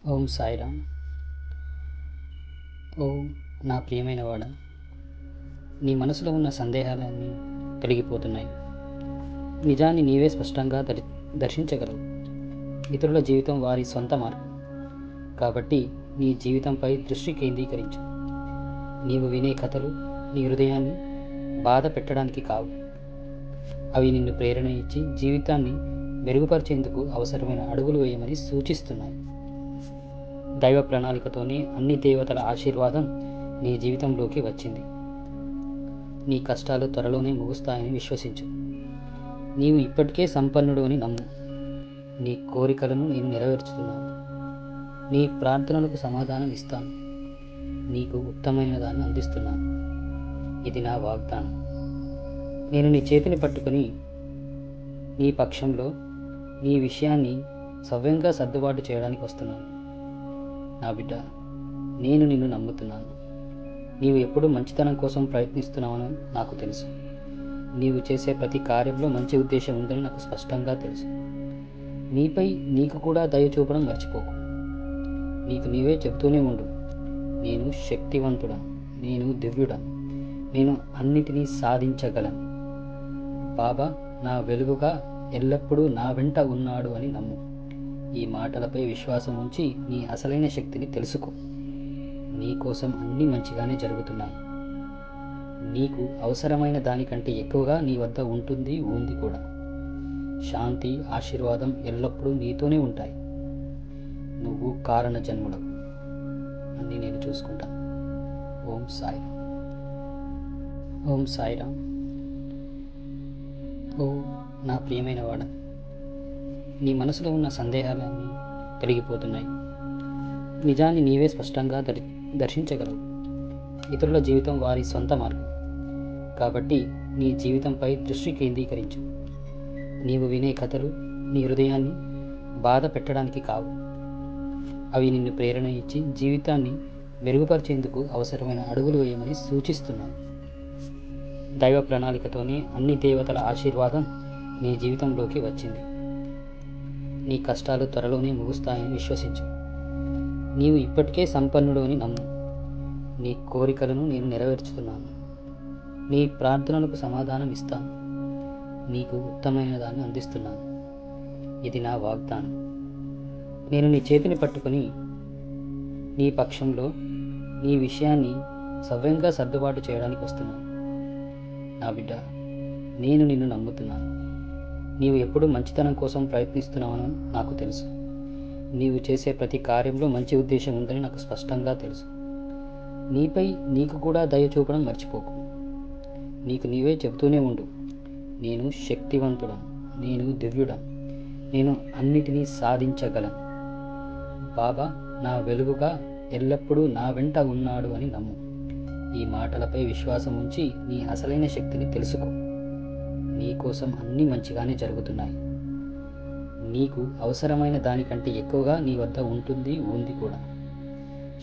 ఓం సాయిరామ్. ఓ నా ప్రియమైన వాడ, నీ మనసులో ఉన్న సందేహాలన్నీ తొలగిపోతున్నాయి. నిజాన్ని నీవే స్పష్టంగా దర్శించగలవు. ఇతరుల జీవితం వారి సొంత మార్గం, కాబట్టి నీ జీవితంపై దృష్టి కేంద్రీకరించు. నీవు వినే కథలు నీ హృదయాన్ని బాధ పెట్టడానికి కావు. అవి నిన్ను ప్రేరణ ఇచ్చి జీవితాన్ని మెరుగుపరిచేందుకు అవసరమైన అడుగులు వేయమని సూచిస్తున్నాయి. దైవ ప్రణాళికతోనే అన్ని దేవతల ఆశీర్వాదం నీ జీవితంలోకి వచ్చింది. నీ కష్టాలు త్వరలోనే ముగుస్తాయని విశ్వసించు. నీవు ఇప్పటికే సంపన్నుడు అని నమ్ము. నీ కోరికలను నేను నెరవేర్చుతున్నాను. నీ ప్రార్థనలకు సమాధానం ఇస్తాను. నీకు ఉత్తమమైన దాన్ని అందిస్తున్నాను. ఇది నా వాగ్దానం. నేను నీ చేతిని పట్టుకుని నీ పక్షంలో నీ విషయాన్ని సవ్యంగా సర్దుబాటు చేయడానికి వస్తున్నాను. నా బిడ్డ, నేను నిన్ను నమ్ముతున్నాను. నీవు ఎప్పుడు మంచితనం కోసం ప్రయత్నిస్తున్నావని నాకు తెలుసు. నీవు చేసే ప్రతి కార్యంలో మంచి ఉద్దేశం ఉందని నాకు స్పష్టంగా తెలుసు. నీపై నీకు కూడా దయ చూపడం మర్చిపోకు. నీకు నీవే చెబుతూనే ఉండు, నేను శక్తివంతుడను, నేను దివ్యుడను, నేను అన్నిటినీ సాధించగలను. బాబా నా వెలుగుగా ఎల్లప్పుడూ నా వెంట ఉన్నాడు అని నమ్ము. ఈ మాటలపై విశ్వాసం ఉంచి నీ అసలైన శక్తిని తెలుసుకో. నీ కోసం అన్నీ మంచిగానే జరుగుతున్నాయి. నీకు అవసరమైన దానికంటే ఎక్కువగా నీ వద్ద ఉంది కూడా. శాంతి, ఆశీర్వాదం ఎల్లప్పుడూ నీతోనే ఉంటాయి. నువ్వు కారణ జన్ముడవు. అన్నీ నేను చూసుకుంటాను. ఓం సాయి. ఓం సాయిరామ్. ఓ నా ప్రియమైన వాడ, నీ మనసులో ఉన్న సందేహాలన్నీ తొలగిపోతున్నాయి. నిజాన్ని నీవే స్పష్టంగా దర్శించగలవు. ఇతరుల జీవితం వారి సొంత మార్గం, కాబట్టి నీ జీవితంపై దృష్టి కేంద్రీకరించు. నీవు వినే కథలు నీ హృదయాన్ని బాధ పెట్టడానికి కావు. అవి నిన్ను ప్రేరణ ఇచ్చి జీవితాన్ని మెరుగుపరిచేందుకు అవసరమైన అడుగులు వేయమని సూచిస్తున్నాయి. దైవ ప్రణాళికతోనే అన్ని దేవతల ఆశీర్వాదం నీ జీవితంలోకి వచ్చింది. నీ కష్టాలు త్వరలోనే ముగుస్తాయని విశ్వసించు. నీవు ఇప్పటికే సంపన్నుడు అని నమ్ము. నీ కోరికలను నేను నెరవేర్చుతున్నాను. నీ ప్రార్థనలకు సమాధానం ఇస్తాను. నీకు ఉత్తమమైన దాన్ని అందిస్తున్నాను. ఇది నా వాగ్దానం. నేను నీ చేతిని పట్టుకుని నీ పక్షంలో నీ విషయాన్ని సవ్యంగా సర్దుబాటు చేయడానికి వస్తున్నాను. నా బిడ్డ, నేను నిన్ను నమ్ముతున్నాను. నీవు ఎప్పుడు మంచితనం కోసం ప్రయత్నిస్తున్నావని నాకు తెలుసు. నీవు చేసే ప్రతి కార్యంలో మంచి ఉద్దేశం ఉందని నాకు స్పష్టంగా తెలుసు. నీపై నీకు కూడా దయ చూపడం మర్చిపోకు. నీకు నీవే చెబుతూనే ఉండు, నేను శక్తివంతుడను, నేను దివ్యుడను, నేను అన్నిటినీ సాధించగలను. బాబా నా వెలుగుగా ఎల్లప్పుడూ నా వెంట ఉన్నాడు అని నమ్ము. ఈ మాటలపై విశ్వాసం ఉంచి నీ అసలైన శక్తిని తెలుసుకో. నీ కోసం అన్నీ మంచిగానే జరుగుతున్నాయి. నీకు అవసరమైన దానికంటే ఎక్కువగా నీ వద్ద ఉంది కూడా.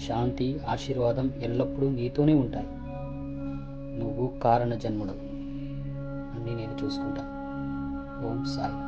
శాంతి, ఆశీర్వాదం ఎల్లప్పుడూ నీతోనే ఉంటాయి. నువ్వు కారణ జన్ముడవు. అన్నీ నేను చూసుకుంటాను. ఓం సాయి.